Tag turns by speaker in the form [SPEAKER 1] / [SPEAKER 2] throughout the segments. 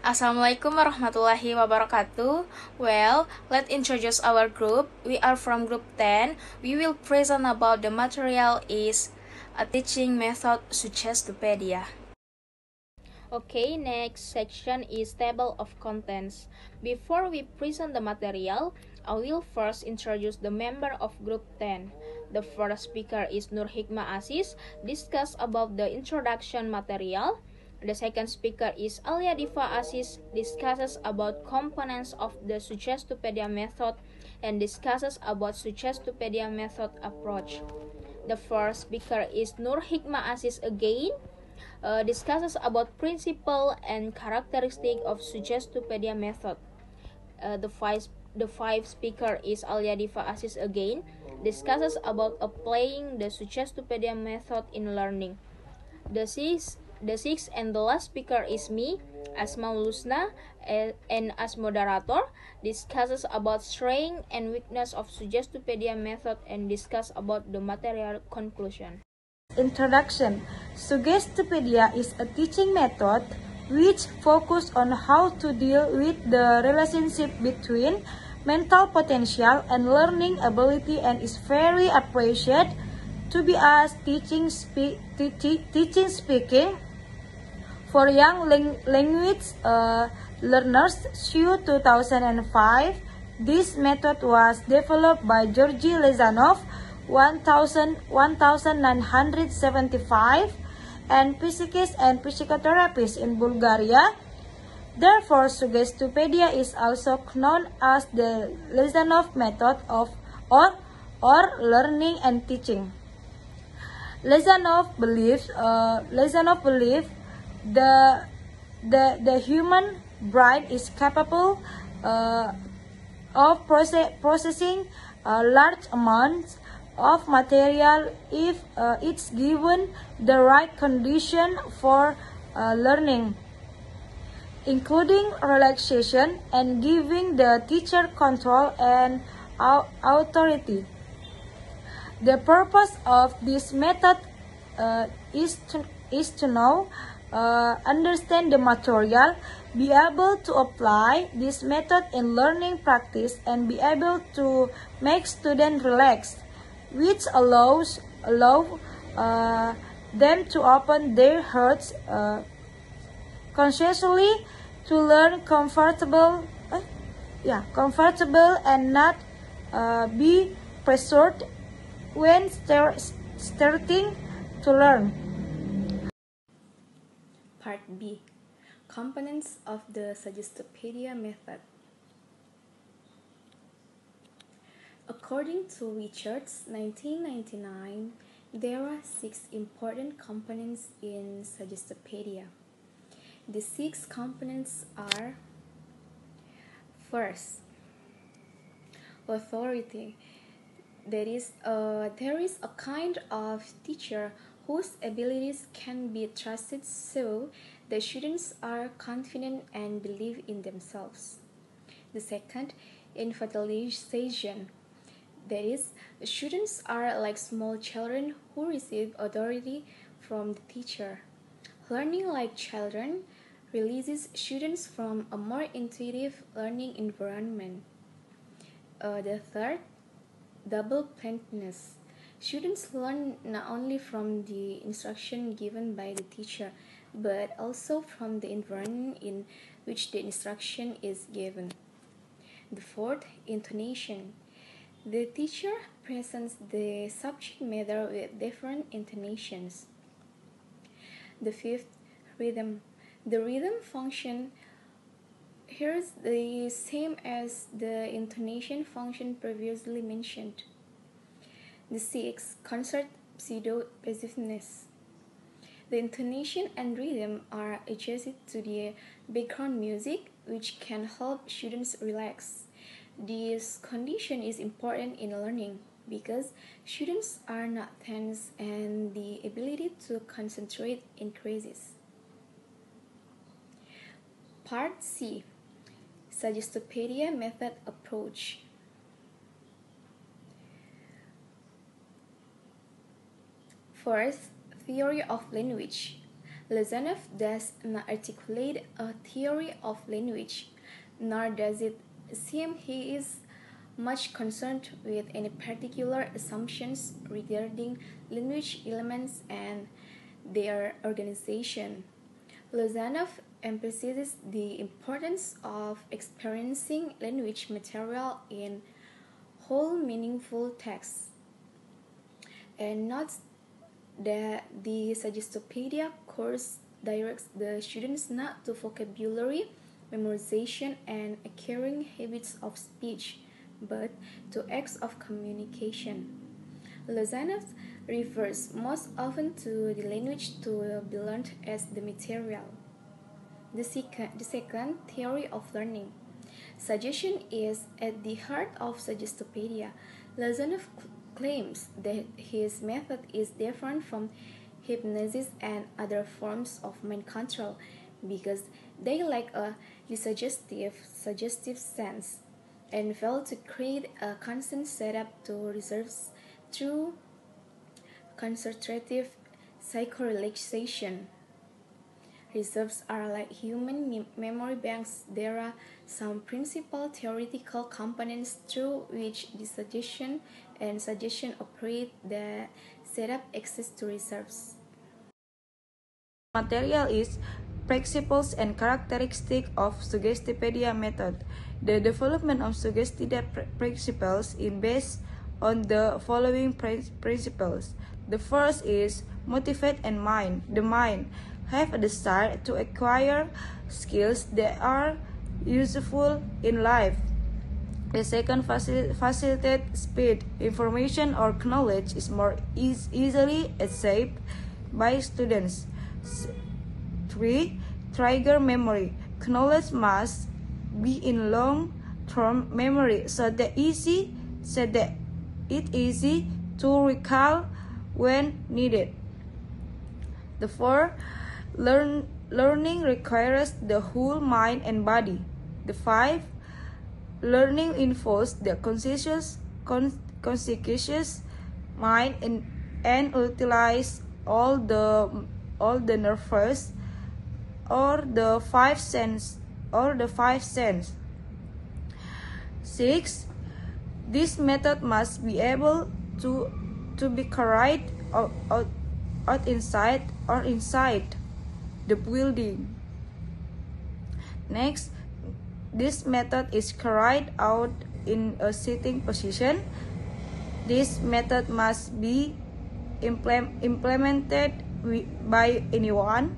[SPEAKER 1] Assalamualaikum warahmatullahi wabarakatuh. Well, let's introduce our group. We are from group 10. We will present about the material is a teaching method Suggestopedia. Okay, next section is table of contents. Before we present the material, I will first introduce the member of group 10. The first speaker is Nur Hikmah Aziz, discuss about the introduction material. The second speaker is Alia Diva Aziz, discusses about components of the Suggestopedia method and discusses about Suggestopedia method approach. The first speaker is Nur Hikmah Aziz again, discusses about principle and characteristic of Suggestopedia method. The five speaker is Alia Diva Aziz again, discusses about applying the Suggestopedia method in learning. The sixth and the last speaker is me, Asmaul Lusna, and as moderator, discusses about strength and weakness of Suggestopedia method and discuss about the material conclusion.
[SPEAKER 2] Introduction. Suggestopedia is a teaching method which focuses on how to deal with the relationship between mental potential and learning ability and is very appreciated to be as teaching speaking for young language learners. 2005. This method was developed by Georgy Lezanov 1975 and psychiatrists and psychotherapists in Bulgaria. Therefore, Suggestopedia is also known as the Lezanov method or learning and teaching. Lezanov believes the human brain is capable of processing large amounts of material if it's given the right condition for learning, including relaxation and giving the teacher control and authority. The purpose of this method is to know, understand the material, be able to apply this method in learning practice, and be able to make students relax, which allows them to open their hearts consciously to learn comfortable and not be pressured when starting to learn.
[SPEAKER 1] Part B. Components of the Suggestopedia method. According to Richards, 1999, there are 6 important components in Suggestopedia. The 6 components are: first, authority. There is a kind of teacher whose abilities can be trusted, so the students are confident and believe in themselves. The second, infantilization. That is, students are like small children who receive authority from the teacher. Learning like children releases students from a more intuitive learning environment. The third, double Planetness. Students learn not only from the instruction given by the teacher, but also from the environment in which the instruction is given. The fourth, intonation. The teacher presents the subject matter with different intonations. The fifth, rhythm. The rhythm function here is the same as the intonation function previously mentioned. The sixth, concert pseudo-passiveness. The intonation and rhythm are adjusted to the background music, which can help students relax. This condition is important in learning because students are not tense and the ability to concentrate increases. Part C. Suggestopedia method approach. First, theory of language. Lozanov does not articulate a theory of language, nor does it seem he is much concerned with any particular assumptions regarding language elements and their organization. Lozanov emphasizes the importance of experiencing language material in whole meaningful texts, and notes that the Suggestopedia course directs the students not to vocabulary memorization and acquiring habits of speech, but to acts of communication. Lozanov refers most often to the language to be learned as the material. The second theory of learning. Suggestion is at the heart of Suggestopedia. Lozanov claims that his method is different from hypnosis and other forms of mind control because they lack a suggestive sense and fail to create a constant setup to results through concentrative psychorelaxation. Reserves are like human memory banks. There are some principal theoretical components through which the suggestion and suggestion operate that set up access to reserves.
[SPEAKER 2] Material is principles and characteristics of Suggestopedia method. The development of Suggestopedia principles is based on the following principles. The first is motivate and mind. The mind have a desire to acquire skills that are useful in life. The second, facilitate speed. Information or knowledge is more easily accessed by students. 3. Trigger memory. Knowledge must be in long-term memory so that it easy to recall when needed. The 4. Learning requires the whole mind and body. The 5. Learning involves the conscious mind and utilize all the nervous or the five sense. 6. This method must be able to be carried out inside the building. Next, this method is carried out in a sitting position. This method must be implemented by anyone.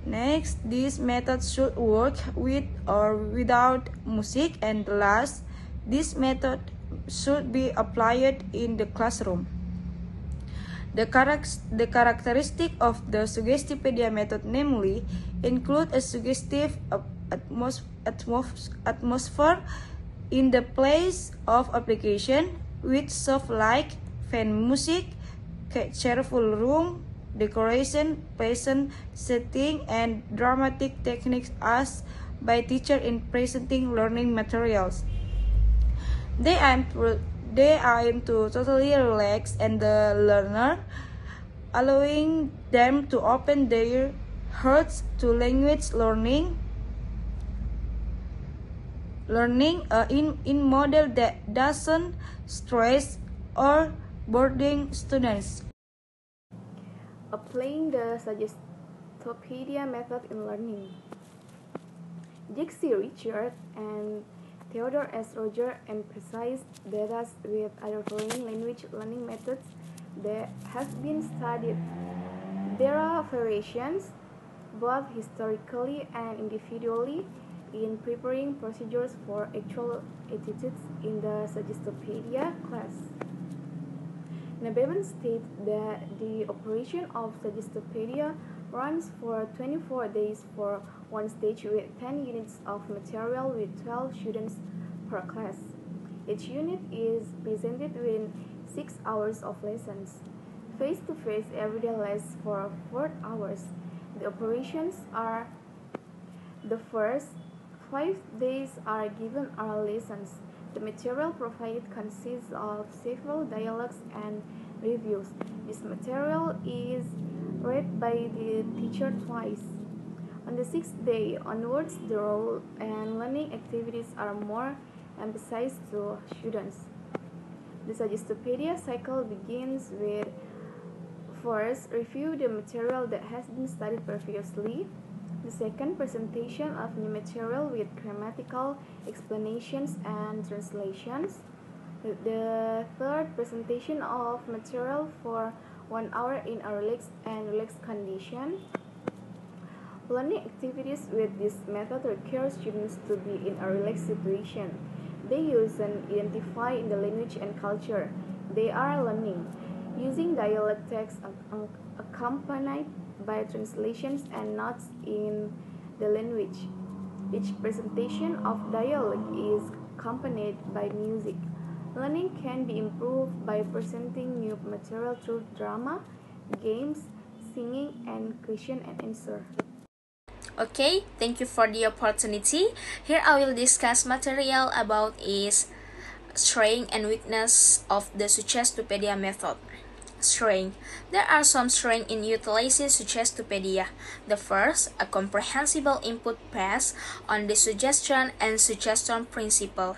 [SPEAKER 2] Next, this method should work with or without music. And last, this method should be applied in the classroom. The characteristic of the Suggestopedia method, namely, include a suggestive atmosphere in the place of application, with soft light, fan music, cheerful room, decoration, pleasant setting, and dramatic techniques used by teacher in presenting learning materials. They aim to totally relax and the learner, allowing them to open their hearts to language learning in model that doesn't stress or burden students.
[SPEAKER 1] Applying the Suggestopedia method in learning. Jake C. Richard and Theodore S. Roger emphasized that as with other foreign language learning methods that have been studied, there are variations, both historically and individually, in preparing procedures for actual attitudes in the Suggestopedia class. Nabeban states that the operation of Suggestopedia runs for 24 days for one stage with 10 units of material with 12 students per class. Each unit is presented within 6 hours of lessons. Face-to-face everyday lasts for 4 hours. The operations are: the first 5 days are given oral lessons. The material provided consists of several dialogues and reviews. This material is read by the teacher twice. On the sixth day onwards, the role and learning activities are more emphasized to students. The Suggestopedia cycle begins with first, review the material that has been studied previously. The second, presentation of new material with grammatical explanations and translations. The third, presentation of material for 1 hour in a relaxed condition. Learning activities with this method require students to be in a relaxed situation. They use and identify in the language and culture they are learning, using dialect text accompanied by translations and notes in the language. Each presentation of dialogue is accompanied by music. Learning can be improved by presenting new material through drama, games, singing, and question and answer.
[SPEAKER 3] Okay, thank you for the opportunity. Here I will discuss material about is strength and weakness of the Suggestopedia method. Strength. There are some strengths in utilizing Suggestopedia. The first, a comprehensible input based on the suggestion and suggestion principle.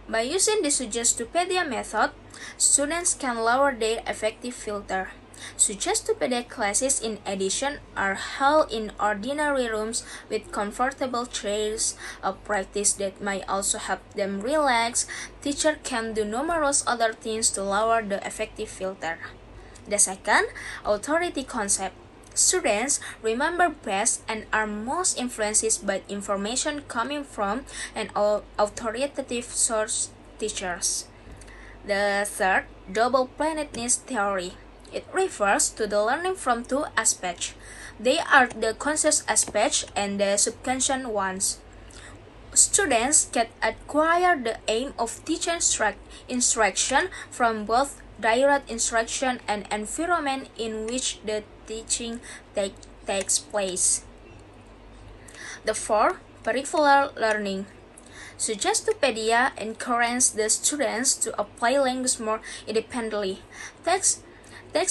[SPEAKER 3] By using the Suggestopedia method, students can lower their affective filter. Suggestopedia classes, in addition, are held in ordinary rooms with comfortable chairs, a practice that might also help them relax. Teacher can do numerous other things to lower the affective filter. The second, authority concept. Students remember best and are most influenced by information coming from an authoritative source, teachers. The third, double planetness theory. It refers to the learning from two aspects. They are the conscious aspect and the subconscious ones. Students can acquire the aim of teacher instruction from both direct instruction and environment in which the teaching takes place. The fourth, peripheral learning. Suggestopedia encourages the students to apply language more independently, takes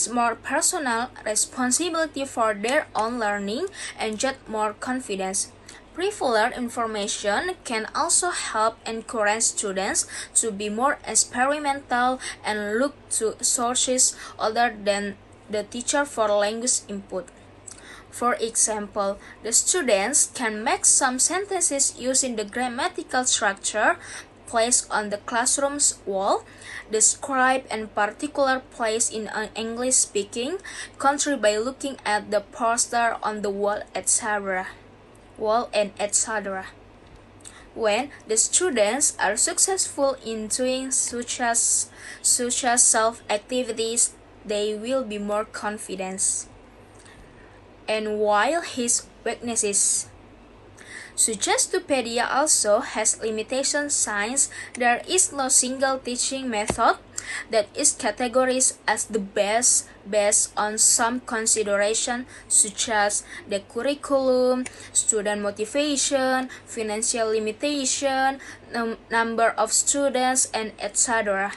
[SPEAKER 3] more personal responsibility for their own learning, and get more confidence. Peripheral information can also help encourage students to be more experimental and look to sources other than the teacher for language input. For example, the students can make some sentences using the grammatical structure placed on the classroom's wall, describe a particular place in an English-speaking country by looking at the poster on the wall, etc. When the students are successful in doing such as self-activities, they will be more confident. And while his weaknesses, Suggestopedia also has limitations since there is no single teaching method that is categorized as the best based on some consideration such as the curriculum, student motivation, financial limitation, number of students, and etc.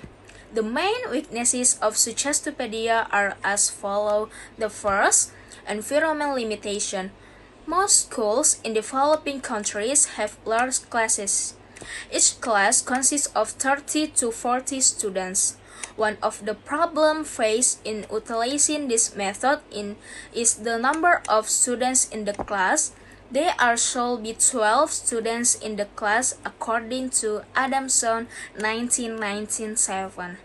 [SPEAKER 3] The main weaknesses of Suggestopedia are as follows. The first, environment limitation. Most schools in developing countries have large classes. Each class consists of 30 to 40 students. One of the problems faced in utilizing this method is the number of students in the class. There should be 12 students in the class according to Adamson 1997.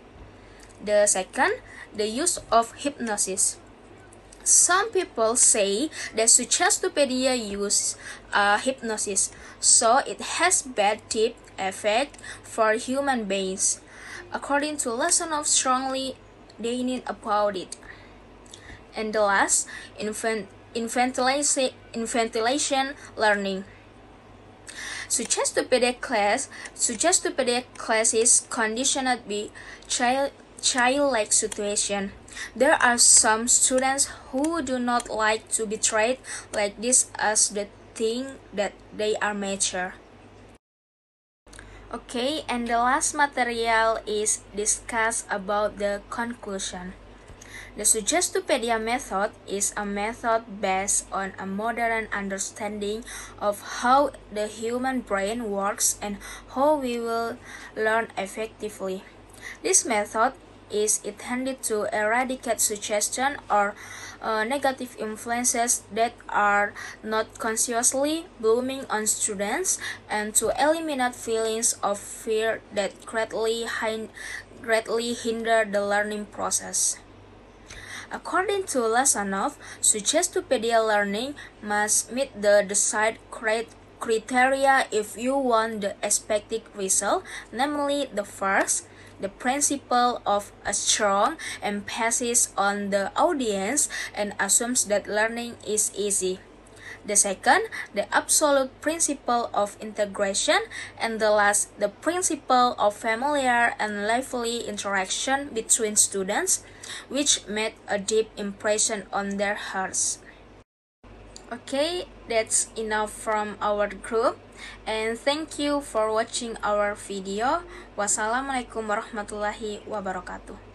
[SPEAKER 3] The second, the use of hypnosis. Some people say that Suggestopedia uses hypnosis, so it has bad deep effect for human beings, according to lesson of strongly debating about it. And the last, infantilization learning. Suggestopedia classes conditioned by childlike situation. There are some students who do not like to be treated like this as the thing that they are mature. Okay, and the last material is discuss about the conclusion. The Suggestopedia method is a method based on a modern understanding of how the human brain works and how we will learn effectively. This method is intended to eradicate suggestion or negative influences that are not consciously blooming on students, and to eliminate feelings of fear that greatly hinder the learning process. According to Lasanov, Suggestopedia learning must meet the desired criteria if you want the expected result, namely the first, the principle of a strong emphasis on the audience and assumes that learning is easy. The second, the absolute principle of integration, and the last, the principle of familiar and lively interaction between students, which made a deep impression on their hearts. Okay, that's enough from our group, and thank you for watching our video. Wassalamualaikum warahmatullahi wabarakatuh.